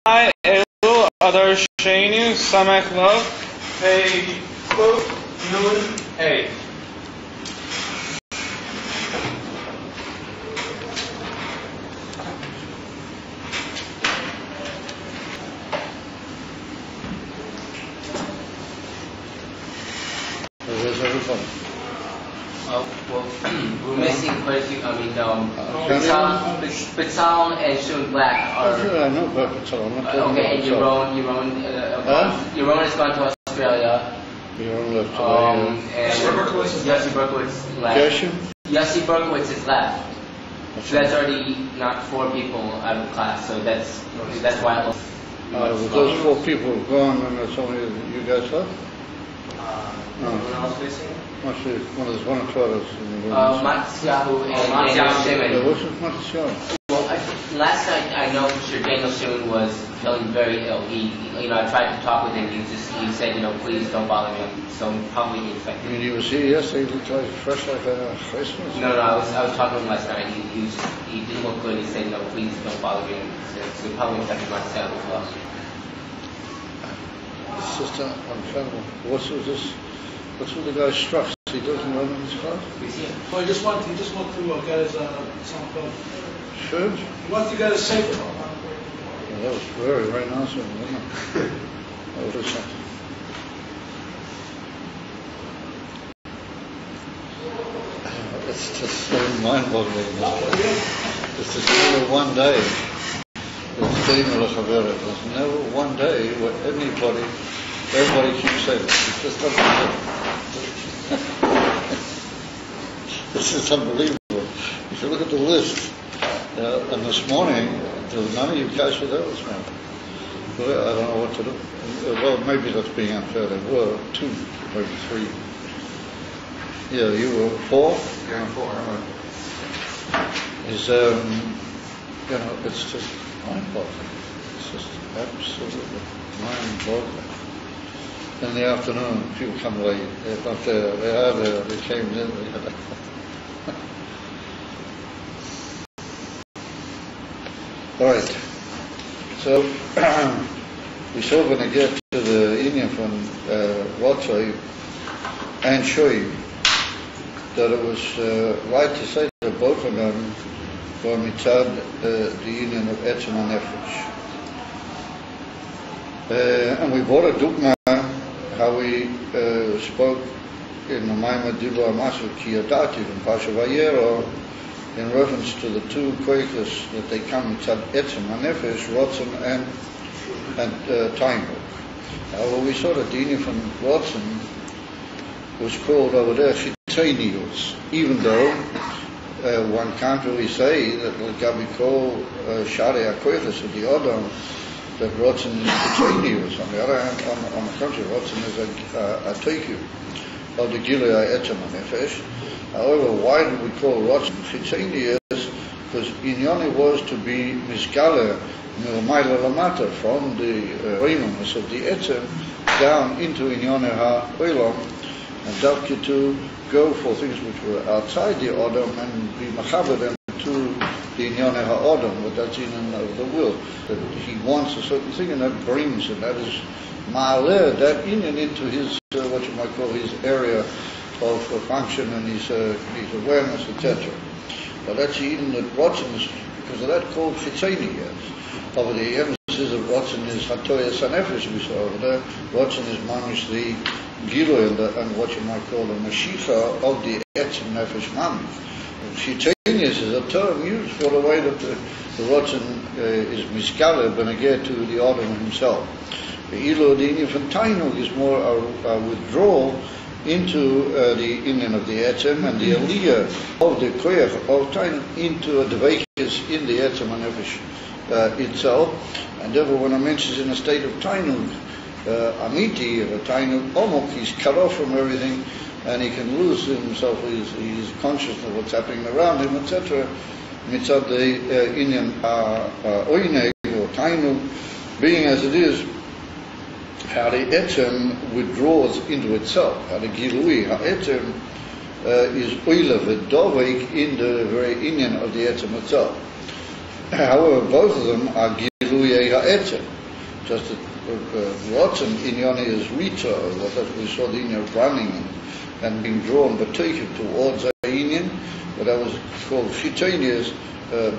Elul Adar Sheni Samech Vav Pei Kuf Nun Hey. Well, we're missing quite a few. Batal and Shun Black are. I know about Batal. Okay, and Yaron has gone to Australia. Yaron left today. And Yossi Berkowitz left. Yossi Berkowitz is left. So that's already not 4 people out of class. So that's why. With those 4 people gone, and it's only you guys left. Anyone else missing? Must be one of us. Matisyahu and Daniel Shimon. Yeah, what's with Matisyahu? Well, last night I know for sure Daniel Shimon was feeling very ill. I tried to talk with him. He said, please don't bother me. So probably infected. I mean, he was here yesterday. He looked like fresh like a Christmas. No, I was talking to him last night. He didn't look good. He said, please don't bother me. So he probably infected myself as well. It's just unfathomable. What's with this? What's with the guy's struck? He doesn't run in his car? Well, he just went to get his Samech Vav. Sure. He went to get his safer. Well, that was very nice of him, wasn't it? That was something. It's just so mind-boggling. It's just never one day. There's never one day where everybody keeps saying this. It just doesn't happen. This is unbelievable. If you look at the list, and this morning, there were none of you guys were there this morning. Well, I don't know what to do. Well, maybe that's being unfair. There were 2, maybe 3. Yeah, you were 4? Yeah, 4. It's just mind-boggling. It's just absolutely mind-boggling. In the afternoon, people come late. They're not there. They are there. They came in. All right. So we're still going to get to the Indian from Rotzai and show you that it was right to say that both of them were mitzad the union of Etzem and Nefesh. And we brought a dogma how we spoke in the Maimah Dibur Masu Kiyadati in Pasha Vayero in reference to the 2 koiches that they come mitzad Etzem HaNefesh, Rotzen and Tainuk. However, we saw that the union from Rotzen was called over there Chitzonius, even though one can't really say that Gabi call Shari HaKoiches of the Odom that Rotzen is Chitzonius. On the other hand, on the contrary, Rotzen is a Teiku of the Gilui Etzem HaNefesh. However, why do we call Rotzen Chitzonius? Because Inyoni was to be Miskale Milmaila Lamata from the Reimus of the Etzem down into Inyoni HaOlam, and Davki to go for things which were outside the Odom and be Machaber them to the Inyoni HaOdom, but that's in and of the will. That he wants a certain thing, and that brings, and that is Ma'aleh, that Inyan into his, what you might call his area of function and his awareness, etc. But that's even that Rotzen is, because of that, called Chitzeni, yes. Over the emphasis of Rotzen is Hatoyas HaNefesh, we saw over there. Rotzen is mamish the Gilo and what you might call the Mashiach of the Etzem Nefesh mamish. Chitzenius is a term used for the way that the Rotzen is miskale beneged to the Odom himself. The Elul, the Indian from Tainuk, is more a withdrawal into the Indian of the Etzem, and the Aliyah of the Koyach of Tainuk into a Dvekis in the Etzem HaNefesh itself. And therefore, when I mention in a state of Tainuk, Amiti, of a Tainuk Omok, he's cut off from everything, and he can lose himself, he's conscious of what's happening around him, etc. Mitzad the Indian Oineg, or Tainuk, being as it is, how the Etzem withdraws into itself, how the Gilui, how Etzem is Oila v'dovek in the very Indian of the Etzem itself. However, both of them are Giluyei Ha'etzem. Just that Rotzen Inyoni is Rita, that we saw the Inyan running and being drawn B'Teichiv towards the Inyan, but that was called Chitonius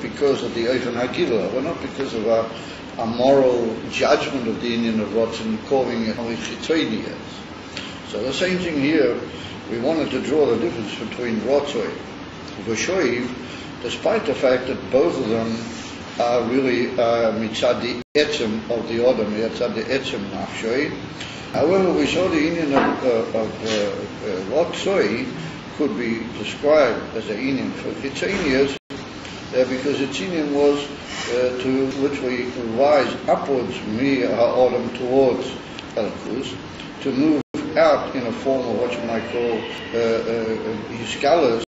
because of the Eifen HaGilah, but not because of a moral judgment of the Inyan of Rotzen, calling it only Chitonius. So the same thing here, we wanted to draw the difference between Rotzoi and V'Shoiv, despite the fact that both of them are really mitzad the etzem of the Odom, mitzad the etzem nafshoi. However, we saw the Inyan of Rotzoi could be described as an Inyan for Chitzonius because its Inyan was to literally rise upwards, mi ha'odom, towards Elkus, to move out in a form of what you might call Hiskalas,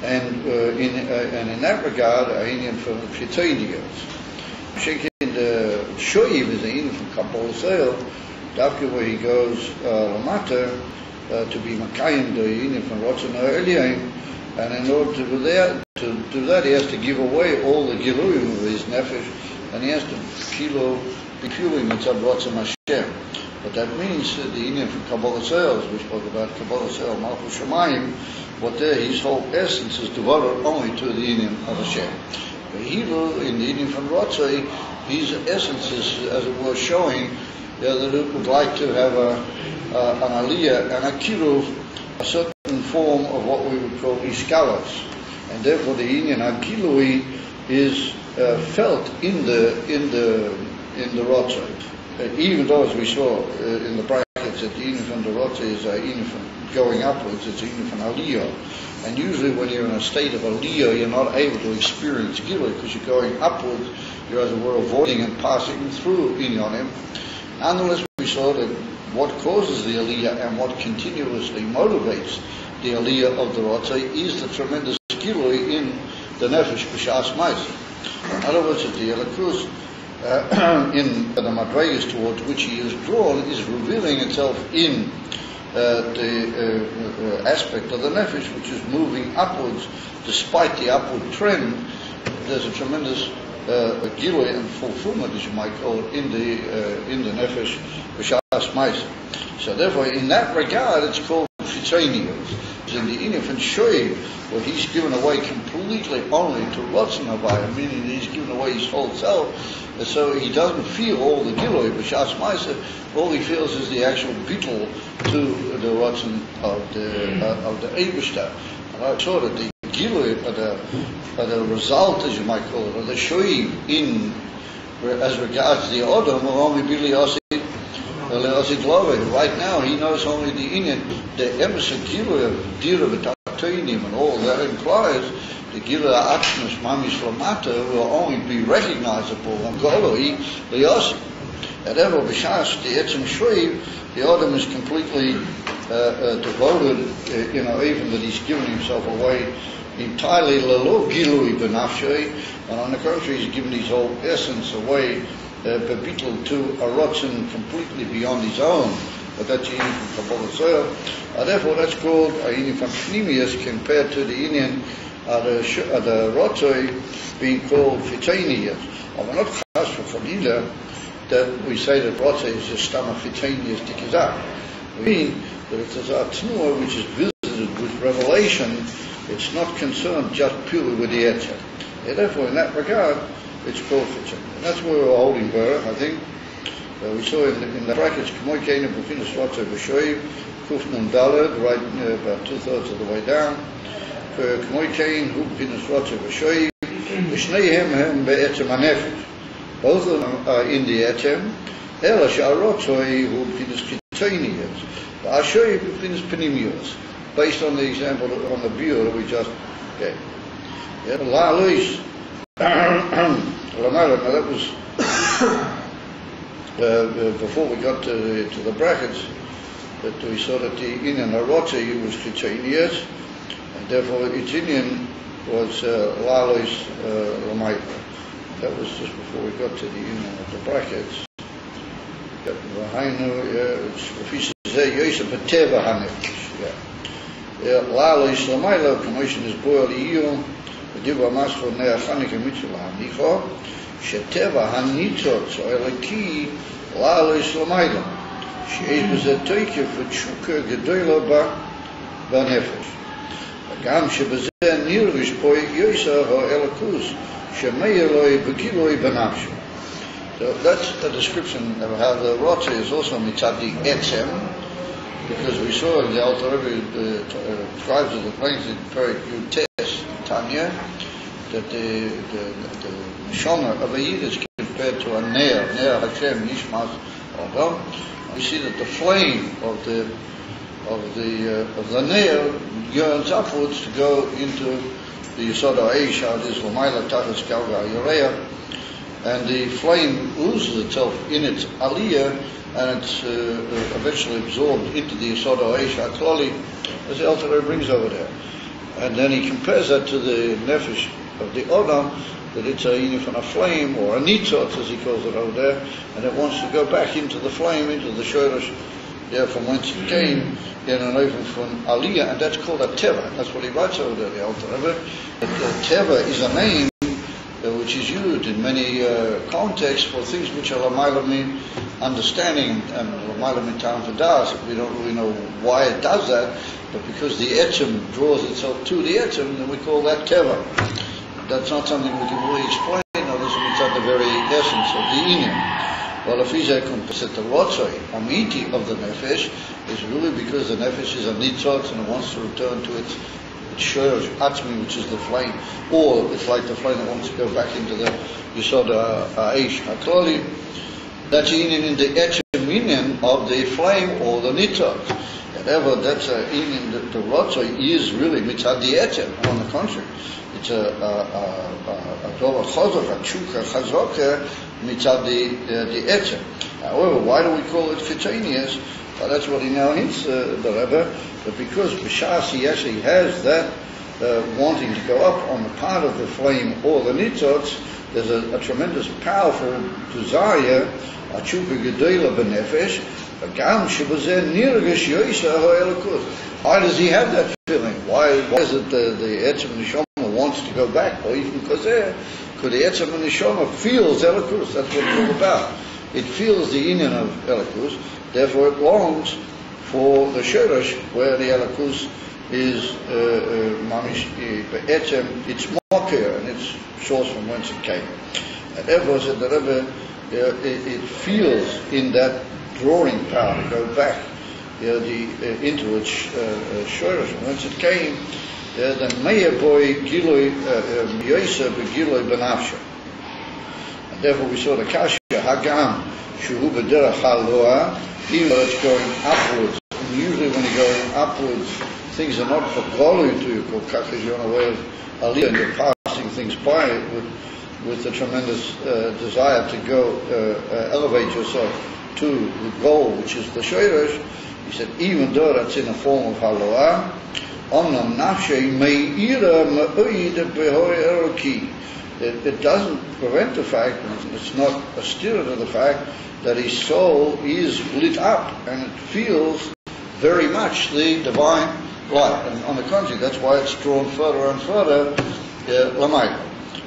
and in that regard, a Inyan from Chitzonius. Shekin the Shoiv is an Inyan from Kabbalah Sale, Dafka where he goes Lamata to be Makayim, the Inyan from Rotzen Ha'eliyim, and in order to do that, he has to give away all the Giluyim of his Nefesh, and he has to be fueling Mitzad Rotzen Hashem. But that means that the Inyan from Kabbalah Sales, we spoke about Kabbalah Sales, Malchus Shemayim, but there his whole essence is devoted only to the Inyan of Hashem. But Elul, in the Inyan from Rotzai, his essence is, as it were, showing that it would like to have an aliyah and a kiruv, a certain form of what we would call iskalas, and therefore the Inyan Agilui is felt in the Rotzai. Even though, as we saw in the brackets, that the Inyan from the Rotzai is a Inyan from going upwards, it's a Inyan from aliyah. And usually when you're in a state of aliyah, you're not able to experience Gilui because you're going upwards, you're as it were avoiding and passing through Inyanim. Nonetheless, we saw that what causes the aliyah and what continuously motivates the aliyah of the Rotzai is the tremendous Gilui in the Nefesh B'Shas Ma'aseh. In other words, that the Elikus in the Madregas towards which he is drawn is revealing itself in the aspect of the Nefesh which is moving upwards despite the upward trend. There's a tremendous Gilui and fulfillment, as you might call it, in the Nefesh B'Shas Ma'aseh. So therefore, in that regard, it's called Chitzonius. In the Inyan from Shoiv, where he's given away completely only to Rotzen Havaya, meaning he's given away his whole self, so he doesn't feel all the Gilui, B'Shas Ma'aseh, all he feels is the actual bittul to the Rotzen of the Eibishter. And I saw that the Gilui, the result, as you might call it, or the Shoiv in, as regards the Odom, will only be Li'osid Love. Right now, he knows only the Inyan, the Emerson Gilui of Dira V'Tachtonim, and all that implies the Gilui Atzmus Mamish Lamata will only be recognizable on Goloi Li'osid. At Evo B'Shas, the Etzem Shoiv, the Odom is completely devoted, even that he's given himself away entirely Lelo Gilui B'Nafshei, and on the contrary, he's given his whole essence away bebitul to a Rotzen completely beyond his own, but that's the Inyan from Kabbalah Soil. Therefore, that's called a Inyan from Pnimius compared to the Inyan the Rotzoi being called Chitonius. We're not chas for Chadila that we say that Rotzoi is just stomach Chitonius Dikizah. We mean that if there's a Tnua which is visited with revelation, it's not concerned just purely with the Etzer. Therefore, in that regard, it's called Chitzonius. And that's where we're holding Burr, I think. We saw in the brackets, K'moy Keinu B'Finas Rotzoi V'Shoiv, Kuf Nun Daled, right about 2/3 of the way down. K'moy Keinu B'Finas Rotzoi V'Shoiv, V'Shneihem Hem Be'etzem HaNefesh. Both of them are in the Etzem. Ela Sha'arotzoi Hu B'Finas Chitzonius, V'Ashoiv B'Finas Pnimius, based on the example on the view that we just gave. La Luis. Now that was before we got to the brackets, that we saw that the Inyan Rotzai was Chitzonius, and therefore its Inyan was Lalois Lamaita. That was just before we got to the Inyan of the brackets. Lalois Lamaita, commission is boiled EU. Diba Mascho Nea Chaneke Mitzvah Hanicho, שטבע הניצוץ או אלוקי לעלו שלמיילה, שיש בזה תוקף ותשוקה גדולה בנפש. וגם שבזה נרגש פה יויסר האלוקוס, שמאיר לו בגילוי בנפשו. So that's a description of how the Rotze is also mitzadi etzem, because we saw in the Alter Rebbe describes it at length in Perek Yutes Tanya that the neshama of a Yid is compared to a Ner Hashem Yishmas Adam. We see that the flame of the Ner yearns upwards to go into the Yisod HaEish, this L'mayla Tachas Galga Yoreah, and the flame loses itself in its aliyah, and it's eventually absorbed into the Yisod HaEish HaKlali, as the Alter Rebbe brings over there. And then he compares that to the nefesh of the Odam, that it's a union from a flame, or a nitzot, as he calls it over there, and it wants to go back into the flame, into the shoresh, from whence it came, in an oven from aliyah, and that's called a teva. That's what he writes over there, the Alter Rebbe. The teva is a name which is used in many contexts for things which are l'mayla understanding and l'mayla tam v'das. We don't really know why it does that, but because the etzem draws itself to the etzem, then we call that teva. That's not something we can really explain, unless it's at the very essence of the inyan. Well, if he's a composite rotzoi, amiti of the nefesh, is really because the nefesh is a nitzot and it wants to return to its shoresh atzmi, which is the flame, or it's like the flame that wants to go back into the Yisod HaEish HaKlali. That's in the etzem inyan of the flame or the nitzot. However, that's in the rotzoi is really mitzad the etzem. On the contrary, it's a dover chazok, a tshuka chazok mitzad the etzem. However, why do we call it kitanius? Well, that's what he now hints, the Rebbe, but because b'shas he actually has that wanting to go up on the part of the flame or the nitzots, there's a tremendous, powerful desire, a tshuka gedola b'nefesh, v'gam shebazeh nirgesh yoisa ha'elokut. Why does he have that feeling? Why is it the etzem neshama wants to go back? Or even because the etzem neshama feels elokut. That's what it's all about. It feels the inyan of Elikus, therefore it longs for the Shoresh, where the Elikus is mamish be'etzem, it's mokir, and it's source from whence it came. And therefore, said the Rebbe, it feels in that drawing power to go back into its Shoresh, from whence it came, the meir boy giloi yoisa be'giloi benafsha. And therefore we saw the kasha Hagam Shuhu B'derech Haloah, even though it's going upwards. And usually when you're going upwards, things are not for golu to you, because you're on a way of aliyah and you're passing things by with the tremendous desire to go elevate yourself to the goal, which is the shoresh. He said, even though that's in a form of haloah, omnam nafshei me'ira ma'oid b'hoi eroki. It doesn't prevent the fact, it's not a steer to the fact that his soul is lit up and it feels very much the divine light. And on the contrary, that's why it's drawn further and further, lamayla.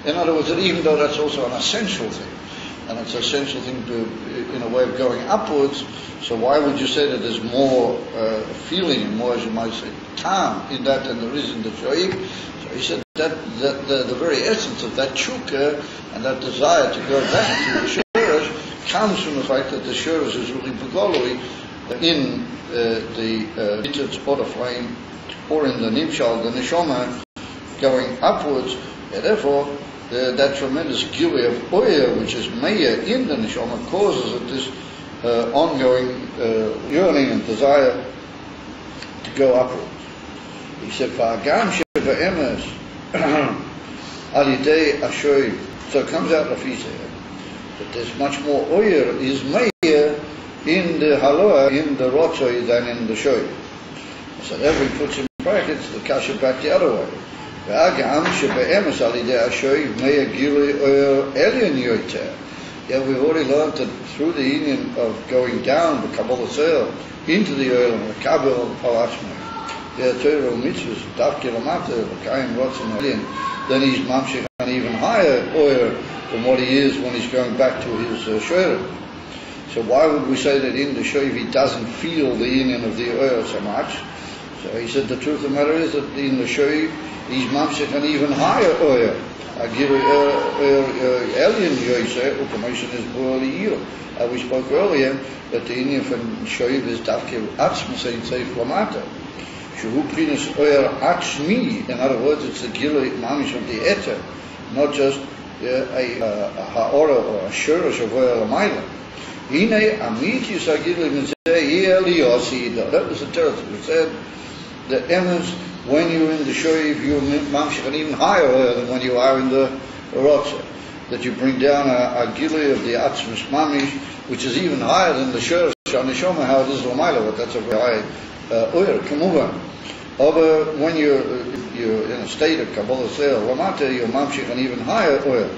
In other words, that even though that's also an essential thing, and it's an essential thing to, in a way of going upwards, so why would you say that there's more feeling, more, as you might say, calm in that than there is in the shoik? He said that the very essence of that tshuka and that desire to go back to the shoresh comes from the fact that the shoresh is really begolui in the mitzvah or the flame, or in the nimshal, the neshama, going upwards. And therefore, that tremendous gilui of oya, which is meya in the neshama, causes it this ongoing yearning and desire to go upwards. He said, "Va'agam shebe'emes alidei ashoy." So it comes out of Lafisa that there's much more oyer is meir in the haloah, in the rotzoi, than in the shoy. So therefore he puts in brackets the kasha back the other way. Va'agam shebe'emes alidei ashoy meir gilui oyer elyon yoter. Yeah, we've already learned that through the union of going down the Kabbalah Seil into the oil and the Kabbalah Palashma. The Torah mitzvahs, Daf Kilamata, the Kain Rotzen Alien, then he's Mamshich an even higher oil than what he is when he's going back to his shoyrim. So why would we say that in the shoyv he doesn't feel the union of the oil so much? So he said the truth of the matter is that in the shoyv he's mamshech an even higher oil. We spoke earlier that the union from shoyv is dafke atzmus ein seif lamata. Shehu prinas oil atzmi. In other words, it's the gilui mamish of the eter, not just a ha'ora or a shurish of oil lamayla. Hine amiti sagilui mizeh eliosi. That was the territory. It said the emes when you're in the shoyv, you're mamshech an even higher oil than when you are in the rotza. That you bring down a gilui of the atzmus mamish, which is even higher than the shurish on the shoma, how it is lamayla, but that's a very high oil. Kamuva. Or when you're in a state of Kabbalah Seir Lamata, you're mamshich an even higher oil.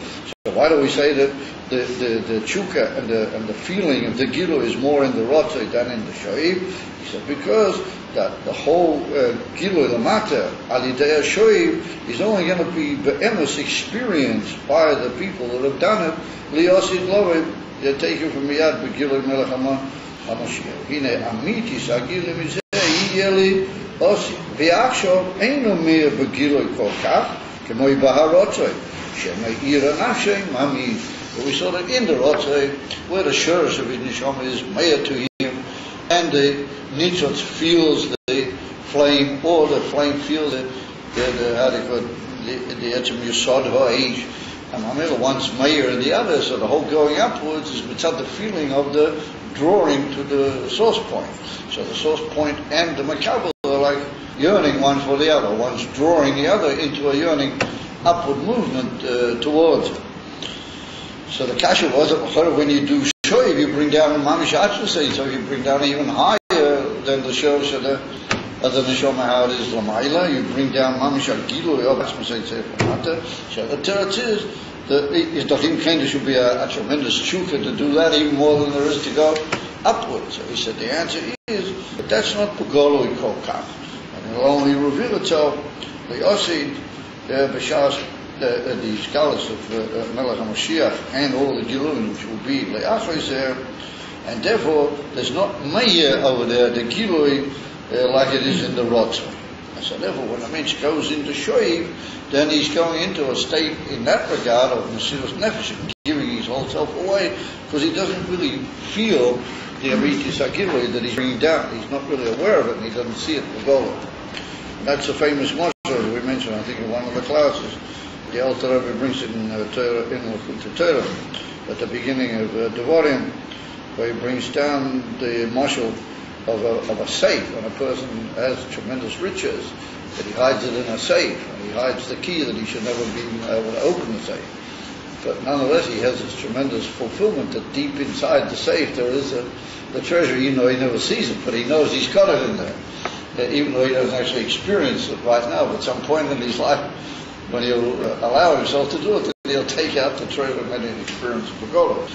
So why do we say that the chuka and the feeling of the gilu is more in the rotzah than in the shoiv? He said because that the whole gilu Lamata alidei shoiv is only going to be be'emes experienced by the people that have done it. Liosid lovim, they're taken from miyad begilu melech hamashiach. Hine amitis agilu mizeh yeli. ועכשיו אינו mehr בגילוי כל כך כמו בהרוצוי שמאיר הנפשי מאמין. We saw that in the rotzoi where the shurish of his neshama is meir to him and the nitzot feels the flame or the flame feels the etzem yisod ha'eish and the one's meir and the other, so the whole going upwards is without the feeling of the drawing to the source point. So the source point and the makabel are like yearning one for the other. One's drawing the other into a yearning upward movement towards it. So the kasha was that when you do shoiv, you bring down mamish atzmusay, so you bring down even higher than the shorish of the neshama, how it is lamayla. You bring down mamish agilu of atzmusay tzefamata. So the teretz is that there should be a tremendous chukah to do that, even more than there is to go upwards. So he said the answer is, but that's not pugolo kol kach. And it'll only reveal itself, the Yosid, B'shas, the scholars of Melech HaMashiach, and all the Gilun, which will be Le'achos there, and therefore there's not Meir over there, the Gilui, like it is in the Rotzah. So therefore, when a mensch goes into Shoiv, then he's going into a state in that regard of Mesiras Nefesh, giving his whole self away, because he doesn't really feel the Amitis HaGilui that he's bringing down. He's not really aware of it, and he doesn't see it for goal. That's a famous moshe we mentioned, I think, in one of the classes. The Alter Rebbe brings it in Torah, at the beginning of Devarim, where he brings down the mashal of a safe, when a person has tremendous riches, that he hides it in a safe, and he hides the key that he should never be able to open the safe. But nonetheless, he has this tremendous fulfillment that deep inside the safe there is the treasure, even though he never sees it, but he knows he's got it in there. Even though he doesn't actually experience it right now, but at some point in his life, when he'll allow himself to do it, he'll take out the treasure of many experience of Pagoda.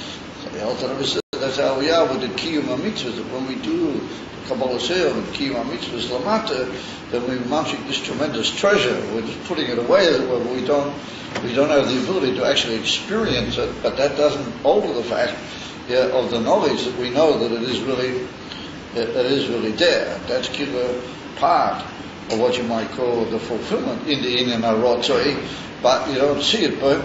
So the Alter Rebbe said, that's how we are with the Kiyum HaMitzvahs, that when we do the Kabbalah Seir and Kiyum HaMitzvahs Lamata, then we mamshik this tremendous treasure. We're just putting it away, as it were, but we don't have the ability to actually experience it, but that doesn't alter the fact of the knowledge that we know that it is really there. That's killer part of what you might call the fulfillment in the Inyan HaRotzoi, but you don't see it. But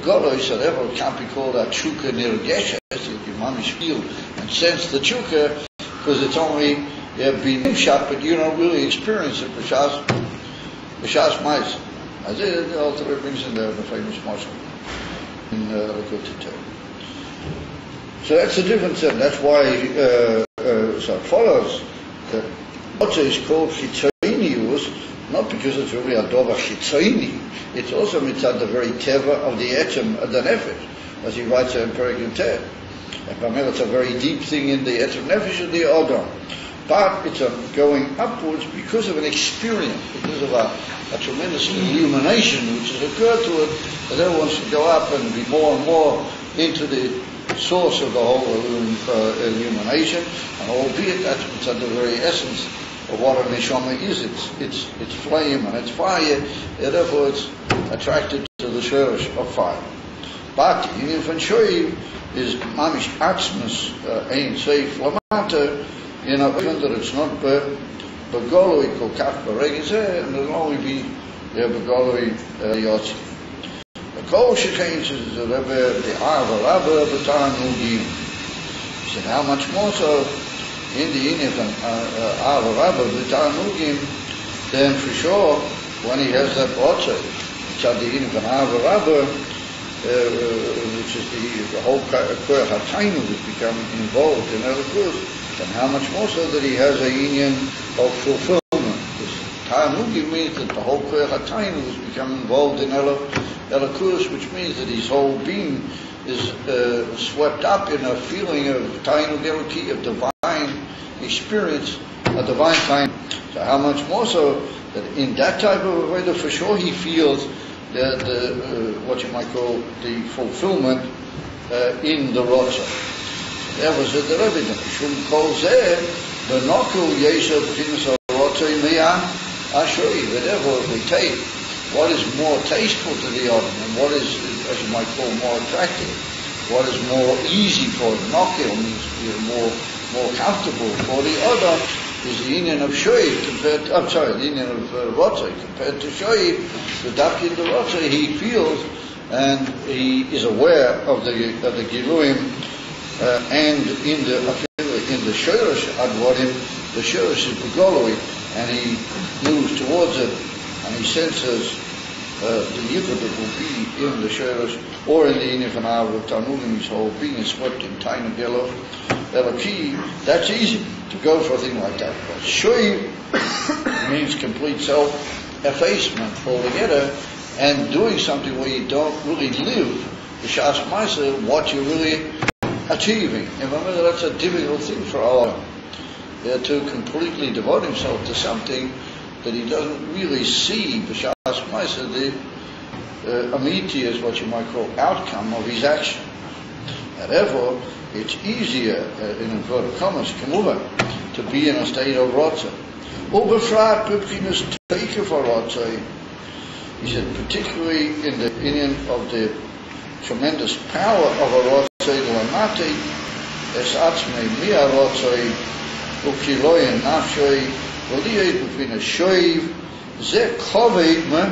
Golo, he said, ever can't be called a Chukah Nirgesha, so you mamish feel and sense the Chukah, because it's only been shot, but you don't really experience it. B'shas Mais. As the Alter Rebbe brings in there the famous Moshe in Likutei Torah. So that's the difference, and that's why so it follows that Rotzah is called Chitzonius, not because it's really a Dova Chitzoni, it's also mitzad the very teva of the etzem of the nefesh, as he writes in Perek Yud. And Pamela, it's a very deep thing in the etzem nefesh of the Odom. But it's going upwards because of an experience, because of a tremendous illumination which has occurred to it, that everyone should go up and be more and more into the source of the whole illumination, and albeit that's at the very essence of what a neshama is. It's flame and it's fire, and therefore it's attracted to the the shirish of fire. But the union von shoiv is mamish atzmus ein seif lamata, even that it's not begoloi kol kach beregizeh, and it'll only be begoloi yotzi. The kol shekein says the Rebbe, the Rabba, the Tanugim. He said, how much more so in the union von Rabba, the Tanugim, then for sure, when he has that rotze, it's at the union von Rabba, which is the whole koyach hatainu is becoming involved in Elul, and how much more so that he has a union of fulfillment. Tanugim means that the whole koyach hatainu is becoming involved in Elul, which means that his whole being is swept up in a feeling of tainug eloki, of divine experience, a divine time. So how much more so that in that type of a way, that for sure he feels the what you might call the fulfillment in the rotza. That was the Rebbe. Shum kol zeh b'nokul yeshav b'chinas rotza miya ashoi. Whatever we take, what is more tasteful to the other, and what is, as you might call, more attractive, what is more easy for the nokil, means more comfortable for the other, is the union of shoiv compared to, the union of rotza compared to shoiv. The dafki in the rotza he feels, and he is aware of the giluim, and in the shirish advarim, the shirish is begoloi, and he moves towards it, and he senses the yibud that will be in the shirish, or in the union von Av Tanugim, his whole being is swept in tainug eloki. That's easy to go for a thing like that. But shoiv means complete self-effacement altogether, and doing something where you don't really live the shas ma'aseh, what you're really achieving. And remember, that's a difficult thing for Allah, to completely devote himself to something that he doesn't really see the shas ma'aseh, the amiti is what you might call outcome of his action. However, it's easier, in inverted commas, to be in a state of rotza. Ubefrat b'pchinas teikef rotza. He said, particularly in the opinion of the tremendous power of a rotza l'amati, es atzmei mia rotza u'kiloyen nafshoi v'liyei b'pchinas shoiv ze kovei me.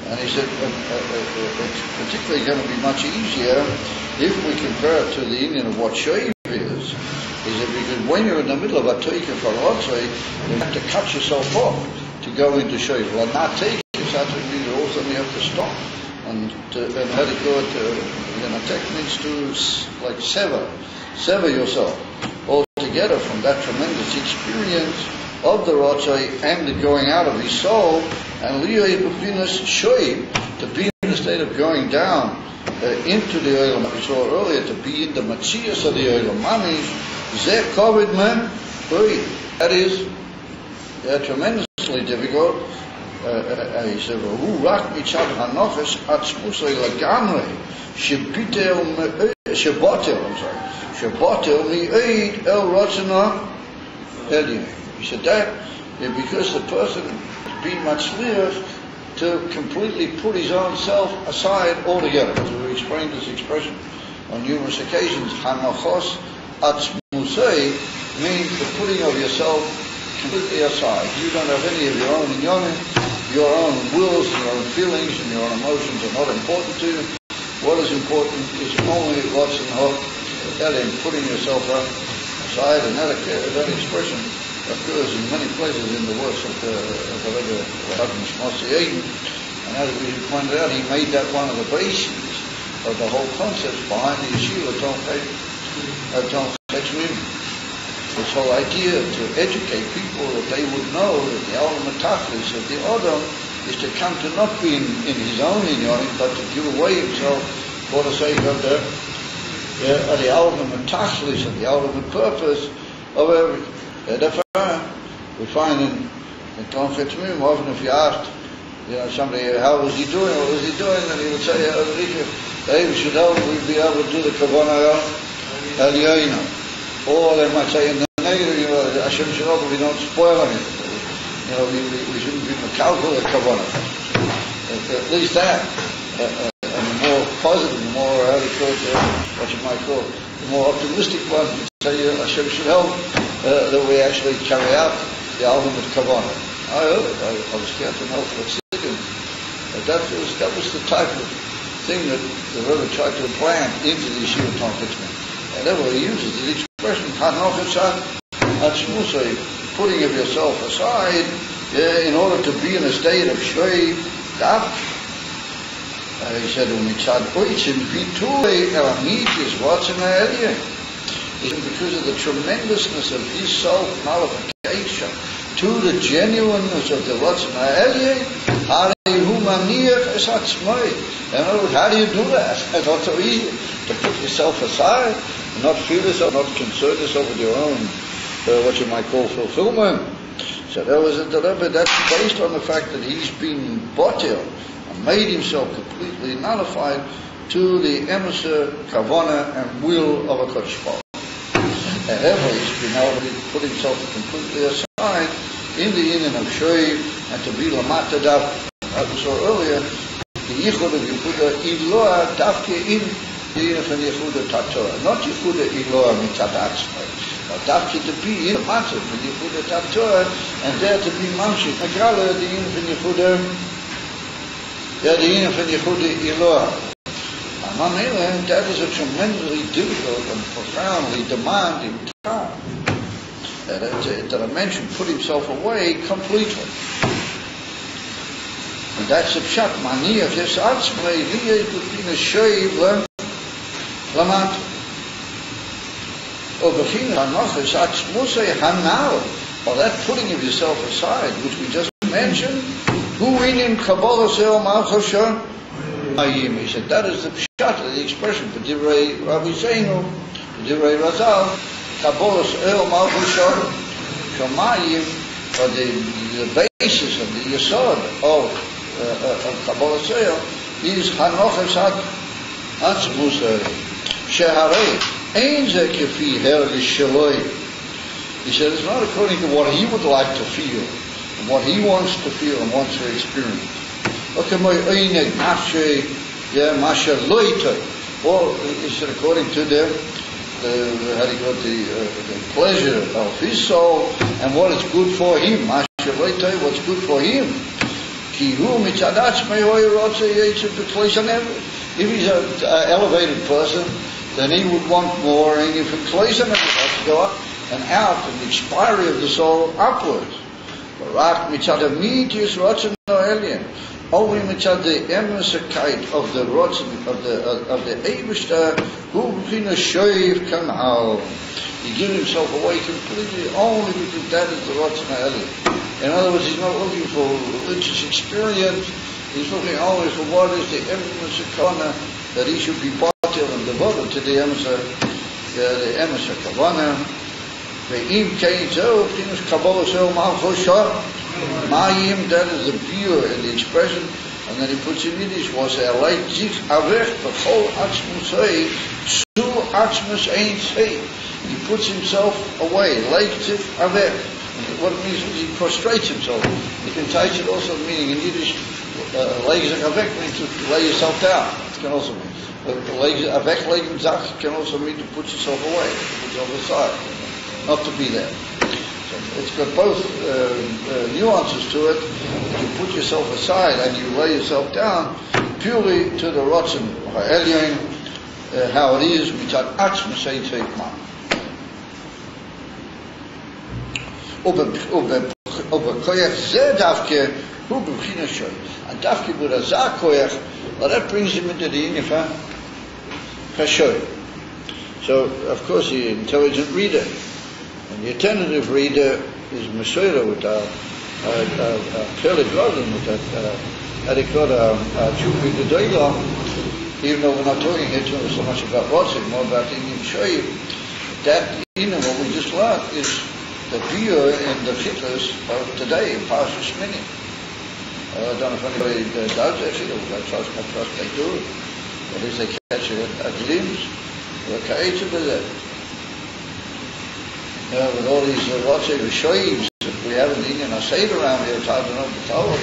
And he said, it's particularly going to be much easier if we compare it to the union of what shoiv is that because when you're in the middle of a teikef for rotza, you have to cut yourself off to go into shoiv. Well, not teikef, that means also you have to stop. And how to go to, teik means to like sever yourself altogether from that tremendous experience of the rotza and the going out of his soul, and liyei b'pchinas shoiv, to be in the state of going down into the oil, we saw earlier, to be in the matzias of the oil, mamish, zeh kovid man, that is tremendously difficult. He said, "Who rak mitzad hanofes atzmusay lagamrei shebatel mi'eid el rotzana elyon." He said that because the person is being matzliach to completely put his own self aside altogether. As we explained this expression on numerous occasions, hanachos atzmusay means the putting of yourself completely aside. You don't have any of your own inyonim, your own wills, your own feelings, and your own emotions are not important to you. What is important is only what's in hope, putting yourself aside, and that expression occurs in many places in the works of the Rebbe Shmosei. And as we pointed out, he made that one of the bases of the whole concept behind the yeshiva, this whole idea to educate people that they would know that the ultimate tachlis of the Adam is to come to not be in his own inyonim, but to give away himself for the sake of the ultimate tachlis, of the ultimate purpose of everything. We find in Tom Fitzmim, often if you asked, somebody, how was he doing, what was he doing, and he would say, hey, we should we'd be able to do the kavanah elyoina. Or they might say in the negative, Hashem should we don't spoil anything. We shouldn't be calculated kavanah. at least that, and the more positive, the more, what you might call, the more optimistic one, say Hashem should help, that we actually carry out the ultimate kavanah. I heard it, I was scared to know what's sitting. But that was the type of thing that the Rebbe tried to plant into the Yeshiva Talmud. And that's what he uses, the expression, putting of yourself aside, in order to be in a state of shrei daf. He said, because of the tremendousness of his self-nullification to the genuineness of the Ratzon HaElyon, in other words, how do you do that? It's not so easy to put yourself aside, not feel yourself, not concern yourself with your own, what you might call fulfillment. So there was a Rebbe that's based on the fact that he's been botil and made himself completely nullified to the emissary, kavanah, and will of a Kodesh Baruch. And ever he's been able to put himself completely aside in the union of Shoiv and to be Lamata Daf, as we saw earlier, the Yichud of Yehuda Iloah Dafke in the union of Yehuda Tatorah, not Yehuda Iloah Mitzad Atzmai, but Dafke to be in the Matzah of Yehuda Tatorah and there to be Mamshik Nagrala, the union of Yehuda Iloah. That is a tremendously difficult and profoundly demanding task. That a man should put himself away completely. And that's the pshat. Maniach es atzmei liyeh b'china shoiv lamat. Or b'china hanach es atzmusei hanal. Or that putting of yourself aside, which we just mentioned, hu inim kabbalah se'o malchosha. He said that is the pshat, the expression for Divrei Rabbi Seinu, Divrei Razal, Kabbalas El Malchusha, Shamayim, or the basis of the yesod of Kabbalas El is Hanochas Atzmusei, Sheharei, Ein Ze Kefi Her Lisheloi. He said it's not according to what he would like to feel, and what he wants to feel and wants to experience. Or is it according to the pleasure of his soul and what is good for him? What's good for him? If he's an elevated person, then he would want more, and if it's closer, he has to go up and out, and the expiry of the soul upwards. Only mitzad the emesekite of the rotzen of the Eibishter, who b'china shoiv kanal. He gives himself away completely only because that is the rotzen ha'elyon. In other words, he's not looking for religious experience. He's looking only for what is the emesekana that he should be batil and devoted to the emesekavana. Ve'im kein zeh b'chinas kabbalah zeh malchosha. Mayim, that is the pure in the expression, and then he puts in Yiddish, was a light zich avech b'chol atzmusei zu atzmus ein sei. He puts himself away, like zich avech. What it means is he prostrates himself. You can touch it also meaning in Yiddish, like zich avech means to lay yourself down. It can also mean. Like avech legen zach can also mean to put yourself away, to put yourself aside, not to be there. It's got both nuances to it. You put yourself aside and you lay yourself down purely to the Ratzon HaElyon, how it is, mitzad atzmus ein teikman. Ubekoyach zeh davke hu b'china shoy. And davke with a zah koyach, well, that brings him into the inyan hashoy. So, of course, the intelligent reader. And the attentive reader is Mesoira with a fairly problem with that adequate Chupi Gedoyla, even though we're not talking here so much about Rotzig, more about Indian Shoiv. That, what we just learned is the view in the chittas of today in Parsha Shmini. I don't know if anybody does that chittas, I trust they do. At least they catch it at glimpse. With all these Rotzig Shoivs that we have in the Indian Asayid around here, it's hard to know the Torah.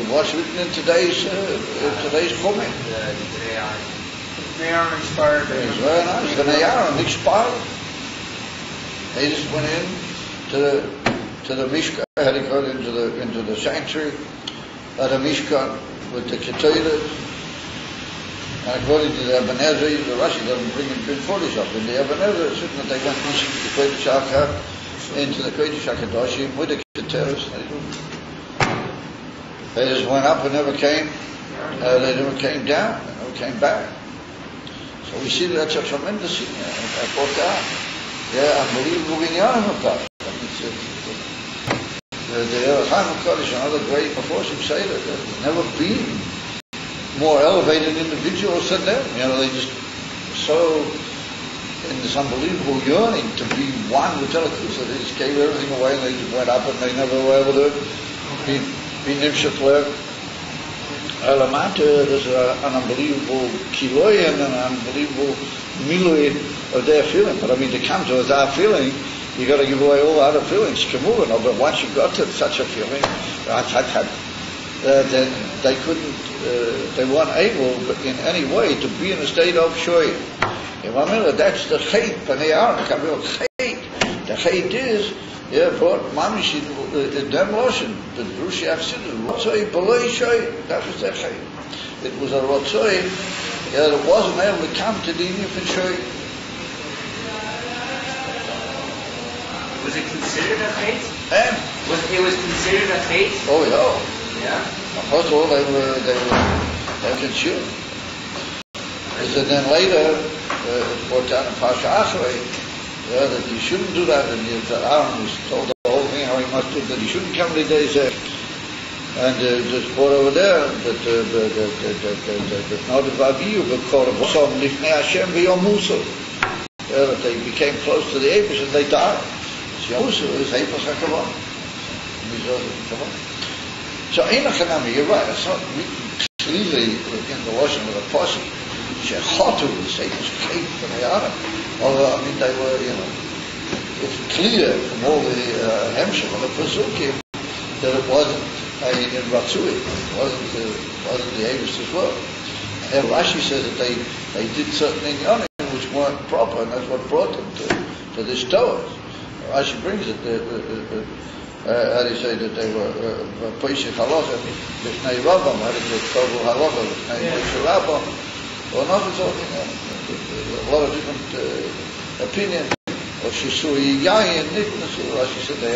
What's written in today's comment? They are inspired. It's very nice. The Nayaran expired. They just went in to the Mishkan, had to go into the sanctuary at the Mishkan with the Ketores. And according to the Ebenezer, the Rashi doesn't bring Photoshop. In the Ebenezer, it's written that they went into the Kodesh HaKadoshim with the Ketores. They just went up and never came. They never came down. They never came back. So we see that's a tremendous thing. Unbelievable inyan of that. The Chaim HaKadosh and other great Mephoshim say that there's never been more elevated individuals than them. They just so in this unbelievable yearning to be one with Elokus, they just gave everything away and they just went up and they never were able to be nimshach Elamata. There's an unbelievable kiloy and an unbelievable milui of their feeling. But to come to us our feeling, you got to give away all other feelings. But once you got to such a feeling, then they couldn't, they weren't able in any way to be in a state of shoy. That's the chait, the chait is, brought mamish in them lotion, the drushi afsidus, rotzoi beloi shoy, that was their chait. It was a rotzoi that wasn't able to come to the inif and shoy. Was it considered a chait? It was considered a chait? Oh yeah. Yeah. First of all, they were consumed. And then later, brought down in Pasha Achrei, that he shouldn't do that, and Aaron was told the whole thing how he must do that he shouldn't come to days there. And just brought over there that not Vaviyu but called Vasom Lifnei Hashem v'Yomusu. That they became close to the Abish and they died. Yomusu is Eifas HaKavon. So Einachanami, you're right, it's not clearly in the washing of the posse. Shechotu would say it's cake from the Arab. Although, they were, it's clear from all the Hemshech of the Pasukim that it wasn't in Ratzui, it wasn't the Abish as well. And Rashi says that they did certain things on it which weren't proper, and that's what brought them to this Torah. Rashi brings it, how do you say that they were Poishich Halacha, B'nei Rabbam, how do you say Kovu Halacha, B'nei Poishich Rabbam, or not at all, a lot of different opinions. Or Shisui Yayin, Rashi said they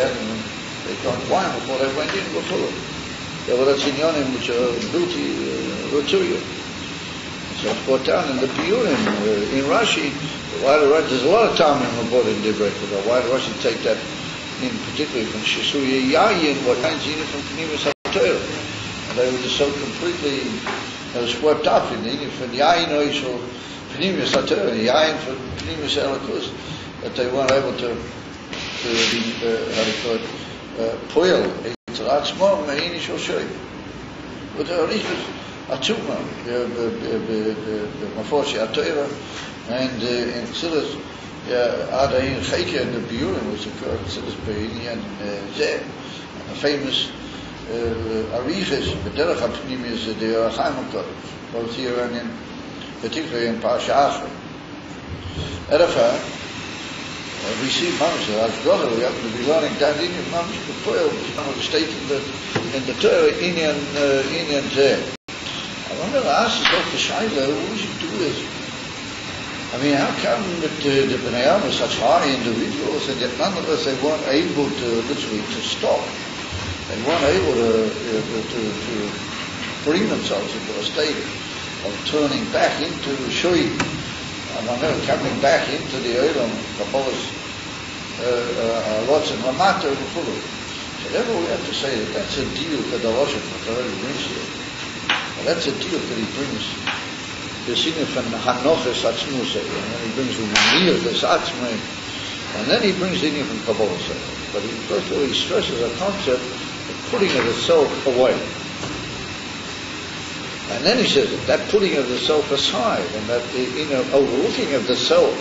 drank wine before they went in before. There were Ratzinyonim which are B'uti Rotuya. So it's brought down in the Piyurim, in Rashi, there's a lot of time in the board in Divrei Kodah. Why did Rashi take that in particularly from Shisuya Yayin, what kinds in it from Pnimis HaTorah? And they were just so completely swept up in the from Yayin Oishel Pnimis HaTorah, Yayin for Pnimis Elokus, that they weren't able to be, how do you call it, Poil, Eitzatzmo, Me'ini Shol Shoy. But the Arichas Atuma, the Mafoshi HaTorah, and in Tzilas, Adain Cheke and the Biyurim, which occurred in Tzilas Be'ini and Zeh, and the famous Arichas, the Derech HaPnimis, the Chaim HaKadosh, both here and particularly in Pasha Achrei. Erefa, we see Mamish, as brother, we happen to be learning that in Mamish B'Poel, which is one of the states in the Torah, Inyan Zeh. I wonder to ask yourself the Shaila, what we should do is, how come that the Bnei Am are such high individuals and yet none of us, they weren't able to literally to stop. They weren't able to bring themselves into a state of turning back into Shui. Coming back into the Olam, Kabbalah's lots and Ramata and Fulu. So therefore we have to say that that's a deal that the Rosh already brings here. That's a deal that he brings. The singer from Hanoches Atzmus, and then he brings Umaniachas Atzmei, and then he brings the Indian from Kabbalah. But first of all, he stresses a concept of putting of the self away. And then he says that putting of the self aside, and that overlooking of the self,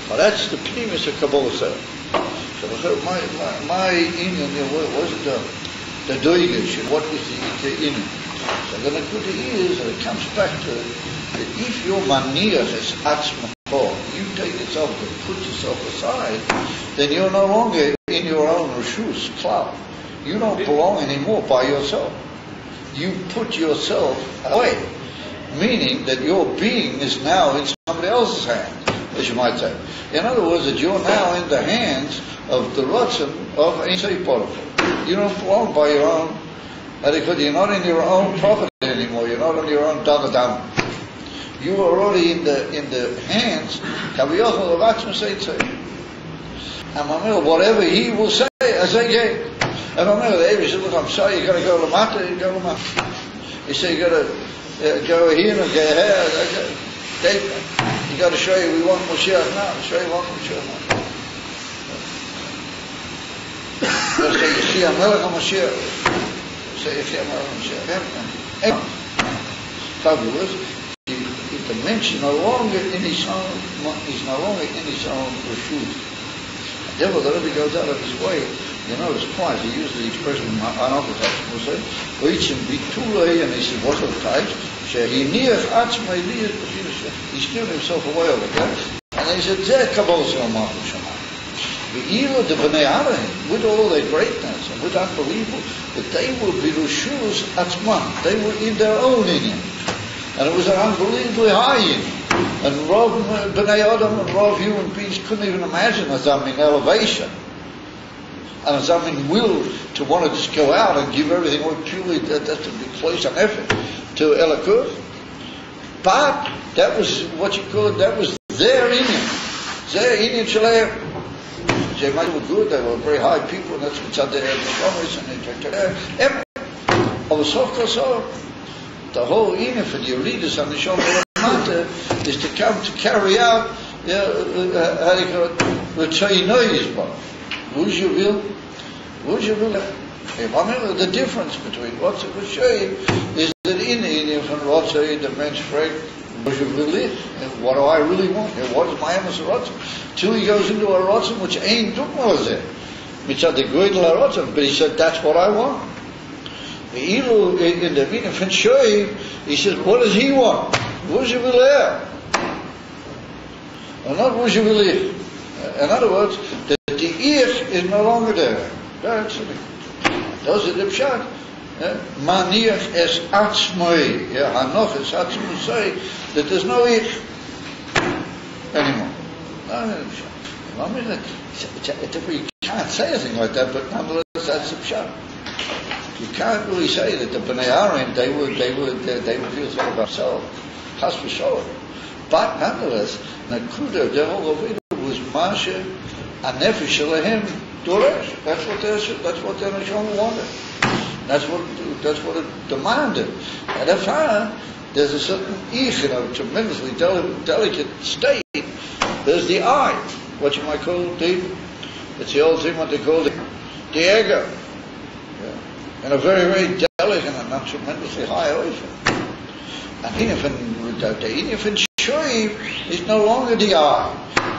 that's the pnimis of Kabbalah self. So my Indian wasn't the doigish, what is the Indian? So the Nakuda is, and it comes back to that if your maniach is atzmachor, you take yourself to put yourself aside, then you're no longer in your own reshus, cloud. You don't belong anymore by yourself. You put yourself away, meaning that your being is now in somebody else's hand, as you might say. In other words, that you're now in the hands of the Ratzon of Ein Sof Baruch. You don't belong by your own, you're not in your own property anymore, you're not on your own dagadam. You are already in the hands, Kaviyachol of Atzma Seitzei. And whatever he will say, as I gave. And the Avi said, look, I'm sorry, you got to go to Mata, you go to Mata. He said, you got to go here and go here. You got to show you we want Moshiach now. Show you we want Moshiach now. You say, you see, I'm Melech HaMoshiach. You say, you see, I'm Melech HaMoshiach. Fabulous. The mensch is no longer in his own, reshut. Therefore, the Rebbe goes out of his way. You notice twice he uses the expression Anochos will say, Oitzim bitulei, and he says, what are the types? Shehiniach atzmai liyas b'chidusha. He's giving himself away over there. And he said, Zeh kabol z'omachu shamayim. Ve'ilo de b'nei Arahim, with all their greatness and with unbelievable, that they will be rushus atzman. They were in their own Indian. And it was an unbelievably high Indian. And Rav B'nai Adam and Rav human beings couldn't even imagine as I'm in elevation. And as I'm in will to want to just go out and give everything away purely, that's a big close an effort to Elikur. But that was what you call it, that was their Indian. Their Indian Shalem. They might be good, they were very high people, and that's what's out there in the Shlomis, and they took everything. Of the whole Indian for the leaders on the Shlomis is to come to carry out, how do you call it, the Tzayinoyis bar. Who's your will? The difference between Rotzah and Shayim is that in the Indian from Rotzah, the men's frag, who's your will? What do I really want? What is my emes Rotzah? Till he goes into a Rotzah which ain't dukma there. Mitzad the Goydel Rotzah, but he said, that's what I want. The Elul in the meaning from Shayim, he says, what does he want? Who's your will there? Or not who's your will there? In other words, the Ich is no longer there. That's it. Those are the pshat. Maniach es atzmoi. Hanoch es atzmoi say that there's no Ich anymore. You can't say anything like that, but nonetheless that's the pshat. You can't really say that the Bnei Arim they would feel so about themselves. Chas v'sholem. But nonetheless, Nakuda, the whole of it was Masha and Nefesh Shalahem Doresh. That's what their Neshama wanted. That's what it demanded. And if there's a certain Ich in a tremendously delicate state. There's the I, what you might call it's the old thing what they call the ego. Yeah. And a very, very delicate and not tremendously high ocean. And the Shoiv is no longer the I.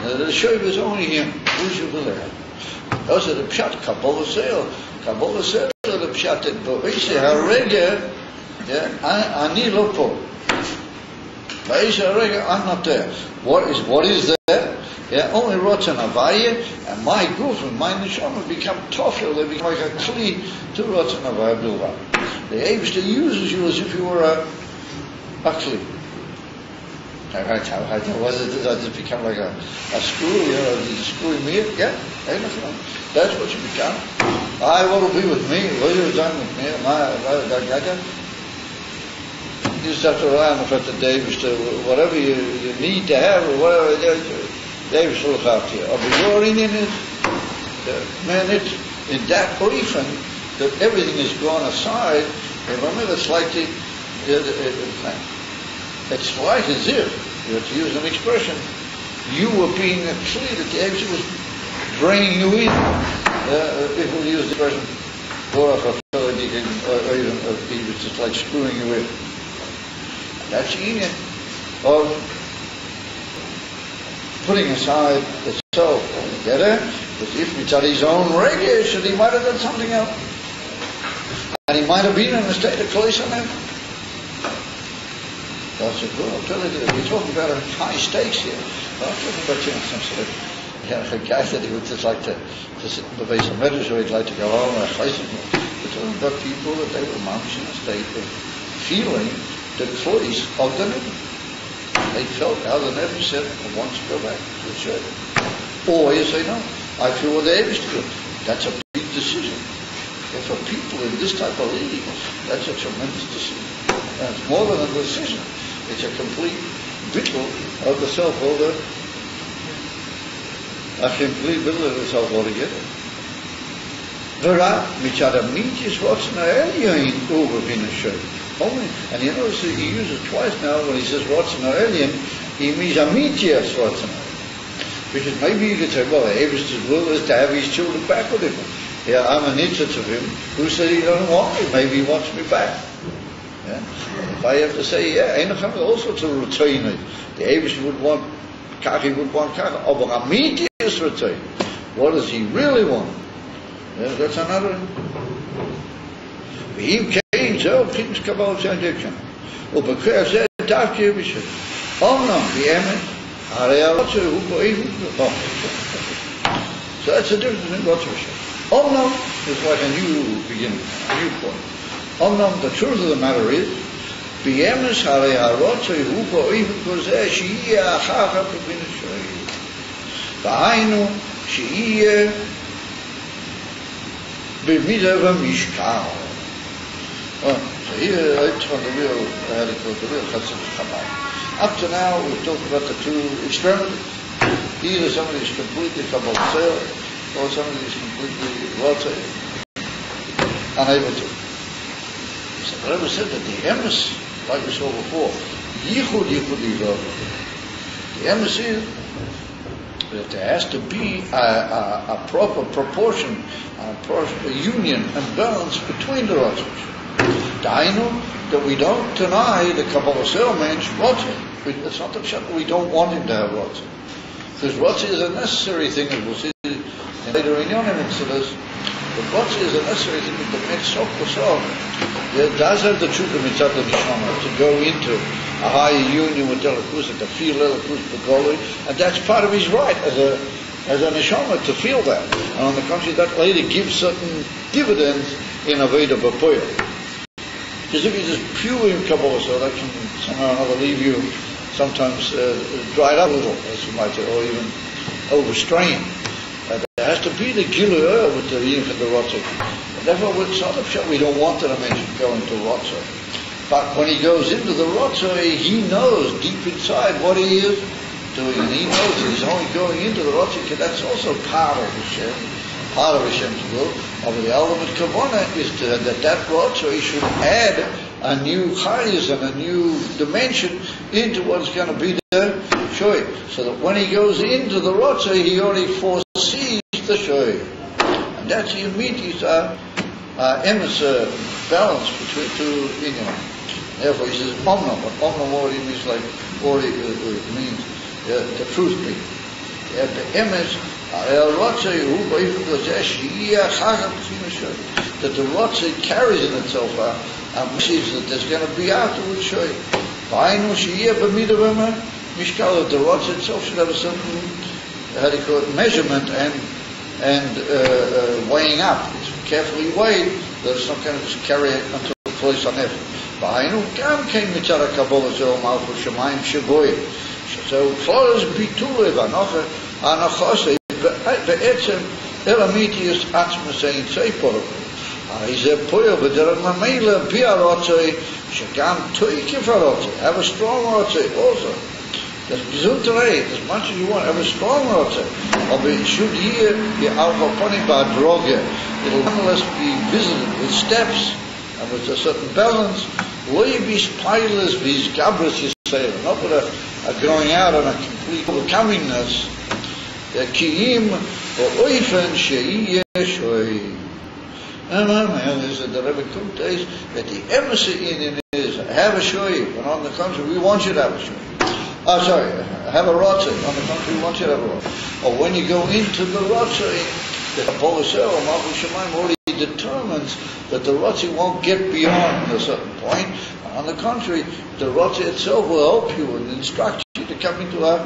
The Shoiv is only him. Who's your there? Those are the Pshat, Kabbalah Seel. Kabbalah Seel are the Pshat that Ba'isha HaRega, Ani Lopo. Ba'isha HaRega, I'm not there. What is there? Only Rotzan Havaya, and my goof and my Neshama become tofel, they become like a kli to Rotzan Havaya Bilva. The Eibishter uses you as if you were a kli. Does it become like a screw, screwy meat? Yeah, that's what you become. I want to be with me, what you've done with me, you just have to rely on the fact that David, whatever you need to have, or whatever, David will look after you. But your Indian is, man, it's in that oifen that everything is gone aside. Remember, it's like it's like as if, to use an expression, you were being a tree that the Abishah was bringing you in. If we use the expression, or even he was just like screwing you in. That's the union of putting aside the self altogether Because if it's at his own regulation, he might have done something else. And he might have been in a state of close on him. So I said, well, I'll tell you, we're talking about high stakes here. Well, I'm talking about, some sort of, a guy that he would just like to sit in the base of meadows, or he'd like to go home and we're talking about people that they were monks in a state of feeling the choice of the living. They felt how the Nebuch said, I want to go back to the church. Or you say, no, I feel what they wish to do. That's a big decision. But for people in this type of leading, that's a tremendous decision. And it's more than a decision. It's a complete battle of the self order. A complete battle of the self altogether. מצד המיתיס רוצן העליון ובבין השם. And you notice that he uses twice now when he says רוצן העליon, he means המיתיס רוצן. Because maybe you could say, well, Abraham's will is to have his children back with him. Yeah, I'm an idiot of him. Who said he doesn't want me? Maybe he wants me back. Yeah? If I have to say, yeah, all sorts of routine. The Abraham would want kach, he would want kach. Aber hamitis routine. What does he really want? Yeah, that's another. He came so things come out and diction. Ubekher said, "Darf you be sure? Omnam biemen, arealotze who even." So that's the difference between what's for sure. Omnam is like a new beginning, a new point. Omnam, the truth of the matter is, biemes arealotze who even kozeh sheiyah achacha b'bin shoyim. V'hainu sheiyah b'midav mishkal. So here it's from the real Chassid Chabad. Up to now we've talked about the two experiments. Either somebody is completely Kabbalah or somebody is completely Rotze, unable to. So the Rebbe said that the emes, like we saw before, Yichud Yichud. The emes is that there has to be a proper proportion, a proper union and balance between the Rotzes. Dainu, that we don't deny the Kabbalah man's Rotze. It's not the pshat that we don't want him to have Rotze. Because Rotze is a necessary thing, as we'll see later in Yonim incidents. But Rotze is a necessary thing that makes Sok B'Sok. It does have the truth of Mitzvah Nishama to go into a higher union with Elikus and to feel Elikus B'Golui, and that's part of his right as a Nishama to feel that. And on the contrary, that later gives certain dividends in Aveda B'Poyel. Because if you're just pure in Kabbalah, so that can somehow or another leave you sometimes dried up a little, as you might say, or even overstrained. There has to be the Gilur with the Yinch and the Rotze. And therefore, with Sadaf Shah, we don't want the dimension going to Rotze. But when he goes into the Rotze, he knows deep inside what he is doing. And he knows that he's only going into the Rotze, because that's also part of Hashem. Part of Hashem's will. But the ultimate kavanah is that Rotze should add a new chayis and a new dimension into what's going to be the shoy. So that when he goes into the Rotze, he already foresees the shoy. And that's the immediate emes balance between two inyanim. Therefore he says omnam, but omnam already means means the truth being. The emes that the Rotze carries in itself a message that there's going to be afterwards shoy. That the Rotze itself should have a certain, how do you call it, measurement and weighing up. It's carefully weighed that it's not going to just carry it until the place on effort. So Flores Bitule Anachose בעצם אל אמיתיוס עצמוס אין צייפור. הרי זה פועל בדרך ממילא בי הרוצה שגם תויקף הרוצה. Have a strong רוצה also. Das Gesundheit, as much as you want, have a strong רוצה. Aber it should here be alcoholic by droge. It will nonetheless be visited with steps and with a certain balance. Loi bis pilas bis gabras yisrael. Not with a going out on a complete overcomingness. Ki'im o'oifen she'iyeh shoy. And the Rebbe Kumt is that the emes in is have a shoy, but on the contrary, we want you to have a shoy. Oh, sorry, have a rotzi. On the contrary, we want you to have a rotzi. Or when you go into the rotzi, the Polisero, Malchus Shemaim already determines that the rotzi won't get beyond a certain point. On the contrary, the rotzi itself will help you and instruct you to come into a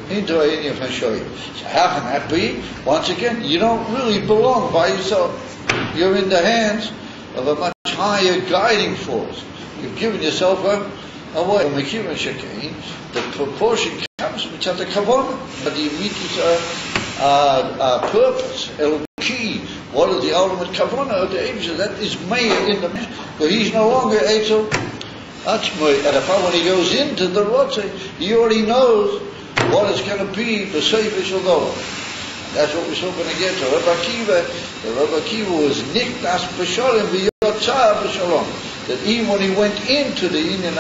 Inyan of Hashoyim. So how can that be? Once again, you don't really belong by yourself. You're in the hands of a much higher guiding force. You've given yourself away. The proportion comes from the kavanah, but the immediate purpose, Eloki. What is the ultimate kavanah of the Eibush? That is Meir in the man. But he's no longer Eitzel Atzmoi. And when he goes into the Rotze, he already knows what is going to be the Sefer Shalom. That's what we're still going to get to. Rabbi Akiva was Niknas B'Shalom V'Yotzah B'Shalom. That even when he went into the Inyan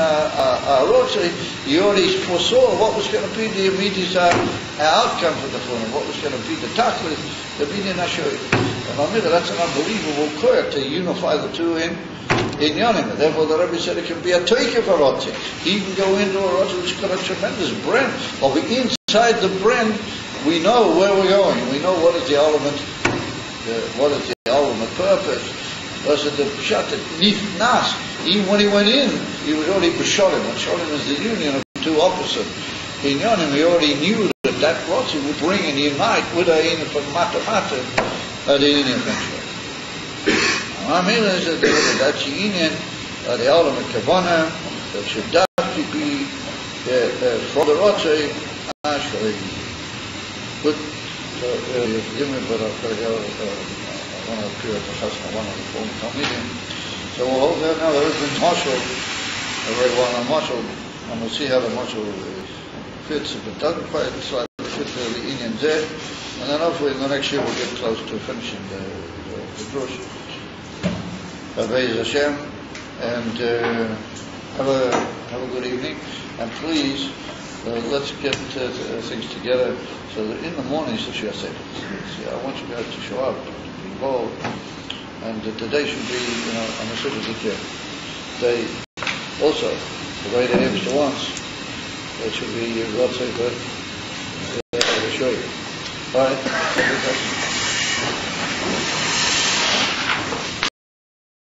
Rotze, he already foresaw what was going to be the immediate outcome for the Chulin, what was going to be the Tachlis, the Binyan HaShoyim. And that's an unbelievable quirk to unify the two in Yonim. Therefore the Rebbe said it can be a Toike for Rotze. He can go into a Rotze which has got a tremendous brand. But inside the brand, we know where we're going. We know what is the ultimate purpose. Thus the Pshat Nifnas, even when he went in, he was already B'Sholim. And Sholim is the union of two opposites. In Yonim, he already knew that Rotze would bring and unite with a Inyan from Mata the Inyan eventually. Amila is that that's the Inyan, the ultimate Kavanah, that should definitely be from the Rotze. Good. Give me, but I've got to go. I want to appear at the Chasna, one of the former Talmidim. So we'll hold there now. There has been Mashal, a very well-known Mashal, and we'll see how the Mashal fits. If it doesn't quite slightly fit the Inyan there, and then hopefully in the next year we'll get close to finishing the Drush. Be'ez Hashem, and have a good evening, and please let's get things together so that in the mornings the Shia Seder. I want you guys to show up, to be involved, and that the day should be, on the Sukkot day. Also, the way the Eibush wants, it should be God save the show you. All right.